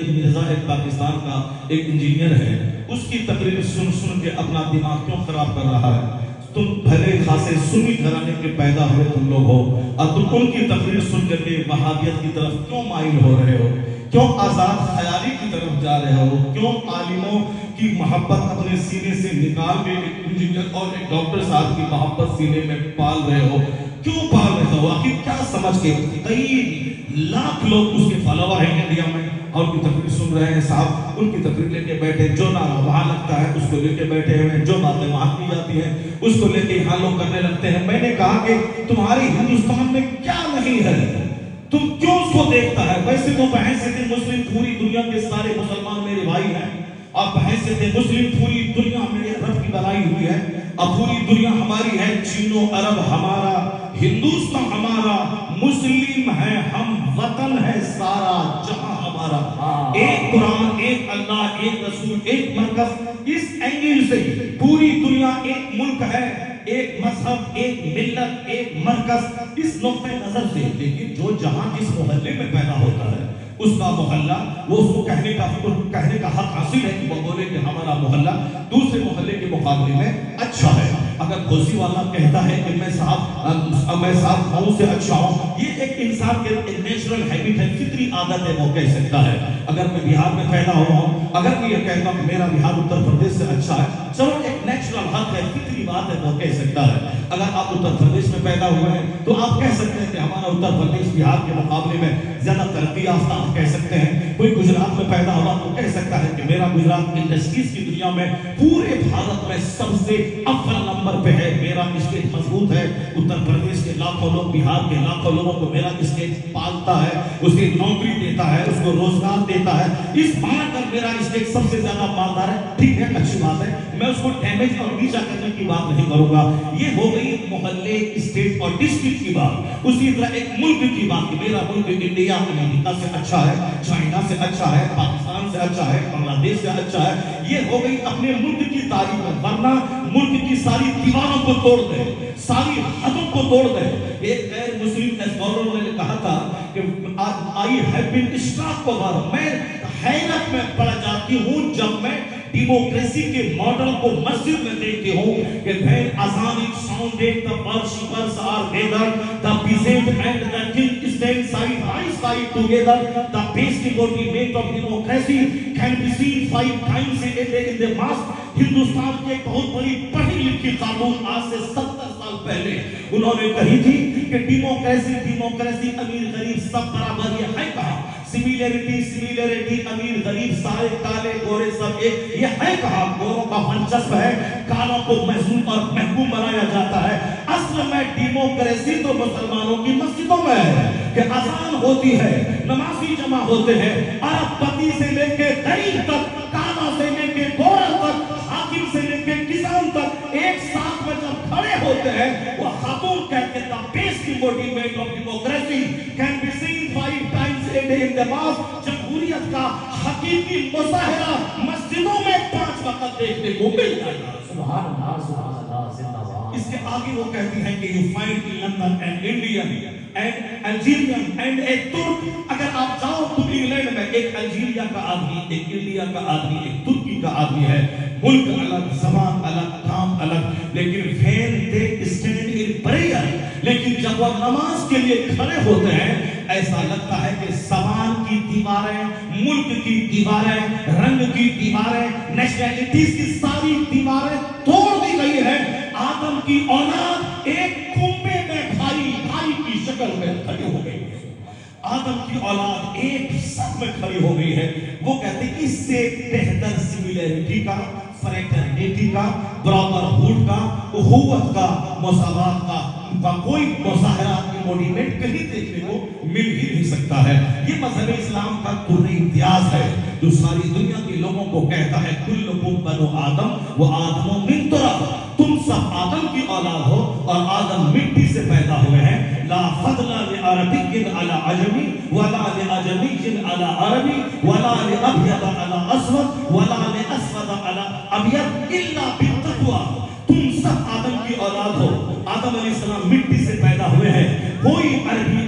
مرزا ایک پاکستان کا ایک انجینئر ہے، اس کی تقریر سن کے اپنا دماغ کیوں خراب کر رہا ہے؟ تم بھلے خاصے سنی گھرانے کے پیدا ہوئے تم لوگ ہو، اور تم ان کی تقریر سن کر کے وہابیت کی طرف کیوں مائل ہو رہے ہو؟ کیوں آزاد خیالی کی طرف جا رہے ہو؟ کیوں عالموں کی محبت اپنے سینے سے نکال کے ایک انجینئر اور ایک ڈاکٹر صاحب کی محبت سینے میں پال رہے ہو؟ کیوں پال رہے ہو؟ آخر کیا سمجھ کے؟ کئی لاکھ لوگ اس کے فالوور ہیں انڈیا میں، اور ان کی تقریر سن رہے ہیں صاحب، ان کی تقریر لے کے بیٹھے، جو نعرہ وہاں لگتا ہے اس کو لے کے بیٹھے ہیں، جو باتیں وہاں کی جاتی ہیں اس کو لے کے یہاں لوگ کرنے لگتے ہیں۔ میں نے کہا کہ تمہاری ہندوستان میں کیا نہیں ہے؟ تم کیوں اس کو دیکھتا ہے؟ ویسے تو بحیثیت مسلم پوری دنیا کے سارے مسلمان میرے بھائی ہیں، اور بحیثیت مسلم پوری دنیا میرے رب کی بنائی ہوئی ہے، اور پوری دنیا ہماری ہے، چین و عرب ہمارا، ہندوستان ہمارا، مسلم ہے ہم، وطن ہے سارا جہاں ہمارا، ایک قرآن، ایک اللہ، ایک رسول، ایک مرکز۔ اس اینگل سے پوری دنیا ایک ملک ہے، ایک مذہب، ایک ملت، ایک مرکز، اس نقطہ نظر سے۔ لیکن جو جہاں جس محلے میں پیدا ہوتا ہے اس کا محلہ، وہ اس کو کہنے کا حق حاصل ہے کہ وہ بولے کہ ہمارا محلہ دوسرے محلے کے مقابلے میں اچھا ہے۔ اگر گھوسی والا کہتا ہے کہ میں صاحب مئو سے اچھا ہوں، یہ ایک انسان کے نیچرل ہیبٹ ہے، فطری عادت ہے، وہ کہہ سکتا ہے۔ اگر میں بہار میں پیدا ہوا ہوں، اگر میں یہ کہتا ہوں کہ میرا بہار اتر پردیش سے اچھا ہے، چلو ایک نیچرل حق ہے، فطری بات ہے، وہ کہہ سکتا ہے۔ اگر آپ اتر پردیش میں پیدا ہوئے ہیں تو آپ کہہ سکتے ہیں کہ ہمارا اتر پردیش بہار کے مقابلے میں زیادہ ترقی یافتہ، آپ کہہ سکتے ہیں۔ کوئی گجرات میں پیدا ہوا تو کہہ سکتا ہے کہ میرا گجرات انڈسٹریز کی دنیا میں پورے بھارت میں سب سے اول نمبر پہ ہے، میرا اسٹیٹ مضبوط ہے۔ اتر پردیش کے لاکھوں لوگ، بہار کے لاکھوں لوگوں کو میرا اسٹیٹ پالتا ہے، اسے نوکری دیتا ہے، اس کو روزگار دیتا ہے، اس مان کر میرا اسٹیٹ سب سے زیادہ مالدار ہے۔ ٹھیک ہے، اچھی بات ہے، میں اس کو ڈیمیج اور نیچا کرنے کی بات نہیں کروں گا۔ یہ ہو گئی محلے، اسٹیٹ اور ڈسٹرکٹ کی بات۔ اسی طرح ایک ملک کی بات کہ میرا ملک انڈیا امریکہ سے اچھا ہے، چائنا سے اچھا ہے، پاکستان سے اچھا ہے، بنگلہ دیش سے اچھا ہے۔ یہ ہو گئی اپنے ملک کی تاریخ میں، ورنہ ملک کی ساری دیواروں کو توڑ دے، ساری حدوں کو توڑ دے۔ ایک غیر مسلم اسکالر نے کہا تھا کہ I have been struck over، میں حیرت میں پڑ جاتی ہوں جب میں ڈیموکریسی کے ماڈل کو مسجد میں دیکھتی ہوں کہ when azan is sounded the worshippers are gathered, the peasant and the king stand side by side together, the best embodiment of democracy can be seen 5 times a day in the mosque۔ Hindustan کی ایک بہت بڑی پڑھی لکھی خاتون آج سے 70 سال پہلے انہوں نے کہی تھی کہ ڈیموکریسی امیر غریب سب برابر، یہ ہے کہا؟ سمیلیرٹی امیر غریب سارے کالے گورے سب ایک، یہ ہے کہا؟ گوروں کا دلچسپ ہے، کالوں کو محزون اور محکوم بنایا جاتا ہے۔ اصل میں ڈیموکریسی تو مسلمانوں کی مسجدوں میں ہے کہ اذان ہوتی ہے، نمازی جمع ہوتے ہیں، عرب پتی سے لے کے غریب تک، کالا سے لے کے گورا تک، حاکم سے لے کے کسان تک، ایک ساتھ میں جب کھڑے ہوتے ہیں، وہ خاتون کہتے ہیں the best embodiment of democracy can be seen 5 times a day in the mosque۔ جمہوریت کا حقیقی مظاہرہ مسجدوں میں 5 وقت دیکھنے کو مل جائے گا۔ سبحان اللہ، سبحان اللہ، زندہ باد۔ اس کے آگے وہ کہتی ہیں کہ you find in London an Indian and Algerian and a Turk۔ اگر آپ جاؤ تو انگلینڈ میں ایک الجیریا کا آدمی، ایک انڈیا کا آدمی، ایک ترکی کا آدمی ہے، ملک الگ، زبان الگ، کام الگ، لیکن when they stand in prayer، لیکن جب وہ نماز کے لیے کھڑے ہوتے ہیں ایسا لگتا ہے کہ زبان کی دیواریں، ملک کی دیواریں، رنگ کی دیواریں، نیشنلٹیز کی ساری دیواریں توڑ دی گئی ہیں۔ آدم کی اولاد ایک کنبے میں بھائی کی شکل میں کھڑی ہو گئی ہے۔ آدم کی اولاد ایک سب میں کھڑی ہو گئی ہے۔ وہ کہتے ہیں اس سے بہتر سمیلیرٹی کا، فریٹرنیٹی کا، برادرہوڈ کا، اخوت کا، مساوات کا کوئی مظاہرہ ایموڈیمنٹ کہیں دیکھنے کو مل ہی نہیں سکتا ہے۔ یہ مذہب اسلام کا در امتیاز ہے جو ساری دنیا کے لوگوں کو کہتا ہے کلکم بنو آدم و آدم من تراب، تم سب آدم کی اولاد ہو اور آدم مٹی سے پیدا ہوئے ہیں۔ لا فضل لعربی علی عجمی ولا لعجمی علی عربی ولا لابیض علی اسود ولا لاسود علی ابیض الا بالتقوی، تم سب آدم کی اولاد ہو۔ آدم علیہ السلام مٹی سے پیدا ہوئے ہیں، کوئی عربی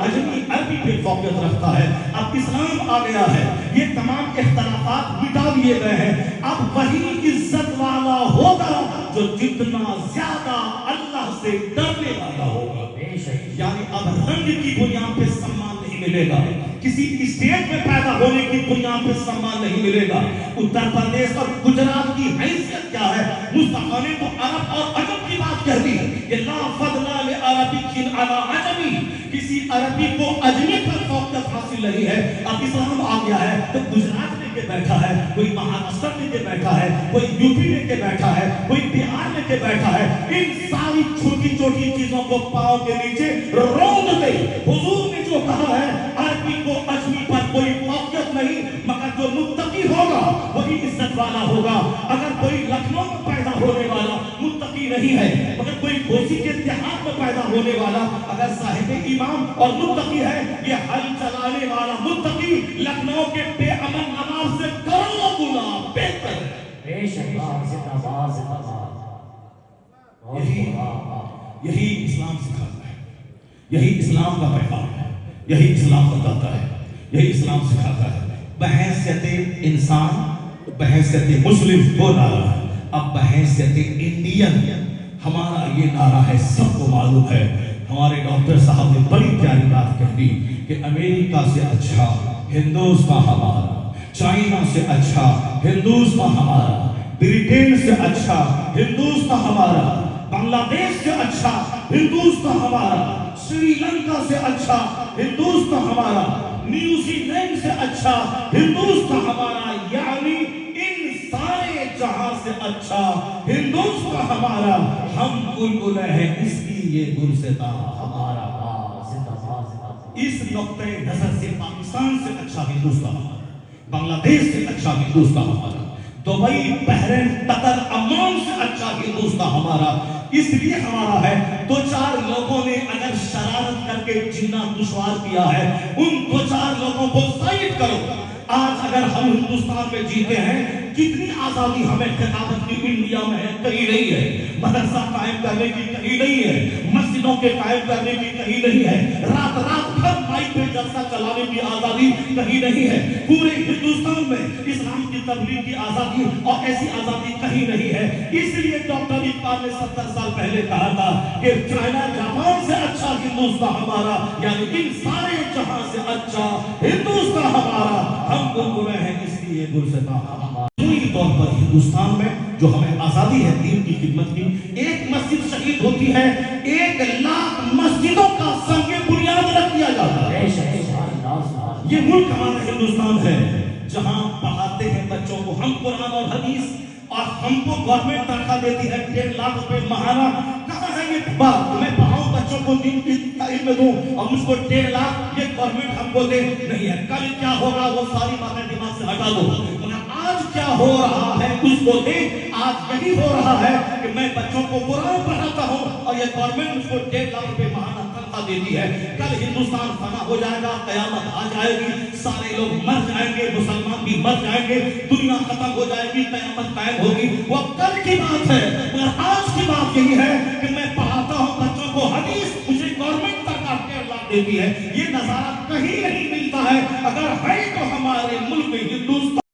اجمی عربی پہ فوقیت رکھتا ہے. اب اسلام آ گیا ہے, یہ تمام اختلافات مٹا دیے گئے ہیں. اب وہی عزت والا ہوگا جو جتنا زیادہ اللہ سے ڈرنے والا ہوگا. یعنی اب رنگ کی بنیاد پہ سمان نہیں ملے گا, کسی اسٹیٹ میں پیدا ہونے کی بنیاد پہ سمان نہیں ملے گا. اتر پردیش اور گجرات کی حیثیت کیا ہے؟ مصطفیٰ نے تو عرب اور عجم کی بات کہہ دی کہ لا فضل لعربی علی عجمی, کسی عربی کو اجمی پر فوقیت حاصل نہیں ہے. اب اسلام آ گیا ہے تو گجرات لے کے بیٹھا ہے, کوئی مہاراشٹر لے کے بیٹھا ہے, کوئی یوپی لے کے بیٹھا ہے, کوئی بہار لے کے بیٹھا ہے. ان ساری چھوٹی چھوٹی چیزوں کو پاؤں کے نیچے روند دے. حضور نے جو کہا ہے عربی کو اجمی پر کوئی فوقیت نہیں, مگر جو متقی ہوگا وہی عزت والا ہوگا. اگر کوئی لکھنؤ میں پیدا ہونے والا متقی نہیں ہے, مگر کوئی کوسی کے دیہات میں پیدا ہونے والا اگر صاحب ایمان اور متقی ہے, یہ حل چلانے والا متقی لکھنؤ کے بے امن نواز سے کروڑوں گنا بہتر ہے. یہی اسلام سکھاتا ہے, یہی اسلام کا پیغام ہے, یہی اسلام بتاتا ہے, یہی اسلام سکھاتا ہے. بحیثیت انسان, بحیثیت مسلم وہ نعرہ ہے. اب بحیثیت انڈین ہمارا یہ نعرہ ہے, سب کو معلوم ہے. ہمارے ڈاکٹر صاحب نے بڑی پیاری بات کہہ دی کہ امریکہ سے اچھا ہندوستان ہمارا, چائنا سے اچھا ہندوستان ہمارا, برٹین سے اچھا ہندوستان ہمارا, بنگلہ دیش سے اچھا ہندوستان ہمارا, سری لنکا سے اچھا ہندوستان ہمارا, نیوزی لینڈ سے اچھا ہندوستان ہمارا. یعنی ان سارے جہاں سے اچھا ہندوستان ہمارا. ہم بلبل ہیں اس کی یہ گلستاں ہمارا. اس نقطۂ نظر سے پاکستان سے اچھا ہندوستان ہمارا, بنگلہ دیش سے اچھا ہندوستان ہمارا, دبئی, بحرین, قطر, عمان سے اچھا ہندوستان ہمارا. اس لیے ہمارا ہے. دو چار لوگوں نے اگر شرارت کر کے جینا دشوار کیا ہے, ان دو چار لوگوں کو سائڈ کرو. آج اگر ہم ہندوستان میں جیتے ہیں, کتنی آزادی ہمیں خطابت کی انڈیا میں ہے, کہیں نہیں ہے. مدرسہ قائم کرنے کی کہیں نہیں ہے, مسجدوں کے قائم کرنے کی کہیں نہیں ہے, رات رات بھر مائک پہ جلسہ چلانے کی آزادی کہیں نہیں ہے. پورے ہندوستان میں اسلام کی تبلیغ کی آزادی اور ایسی آزادی کہیں نہیں ہے. اس لیے ڈاکٹر اقبال نے 70 سال پہلے کہا تھا کہ چائنا جاپان سے اچھا ہندوستان ہمارا, یعنی ان سارے جہاں سے اچھا ہندوستان ہمارا. ہم بلبلیں ہیں اس کی یہ گلستاں ہمارا. پوری طور پر ہندوستان میں جو ہمیں آزادی ہے دین کی خدمت کی, ایک مسجد شہید ہوتی ہے, 1 لاکھ مسجدوں کا سنگ بنیاد رکھ دیا جاتا ہے. یہ ملک ہمارا ہندوستان ہے جہاں پڑھاتے ہیں بچوں کو ہم قرآن اور حدیث, اور ہم کو گورنمنٹ تنخواہ دیتی ہے 1.5 لاکھ روپے ماہانہ. کہاں ہے یہ بات؟ میں پڑھاؤں بچوں کو دین کی تعلیم میں دوں اور مجھ کو 1.5 لاکھ یہ گورنمنٹ ہم کو دے, نہیں ہے. کل کیا ہوگا وہ ساری باتیں دماغ سے ہٹا دو. آج کیا ہو رہا ہے اس کو دیکھ. آج یہی ہو رہا ہے کہ میں بچوں کو قرآن پڑھاتا ہوں اور یہ گورنمنٹ مجھ کو 1.5 لاکھ روپے ماہانہ تنخواہ دیتی ہے. کل ہندوستان فنا ہو جائے گا, قیامت آ جائے گی, سارے لوگ مر جائیں گے, مسلمان بھی مر جائیں گے, دنیا ختم ہو جائے گی, قیامت قائم ہوگی. وہ کل کی بات ہے, مگر آج کی بات یہی ہے کہ میں پڑھاتا ہوں بچوں کو حدیث, مجھے گورنمنٹ تنخواہ 1.5 لاکھ دیتی ہے. یہ نظارہ کہیں نہیں ملتا ہے. اگر ہے تو ہمارے ملک میں ہندوستان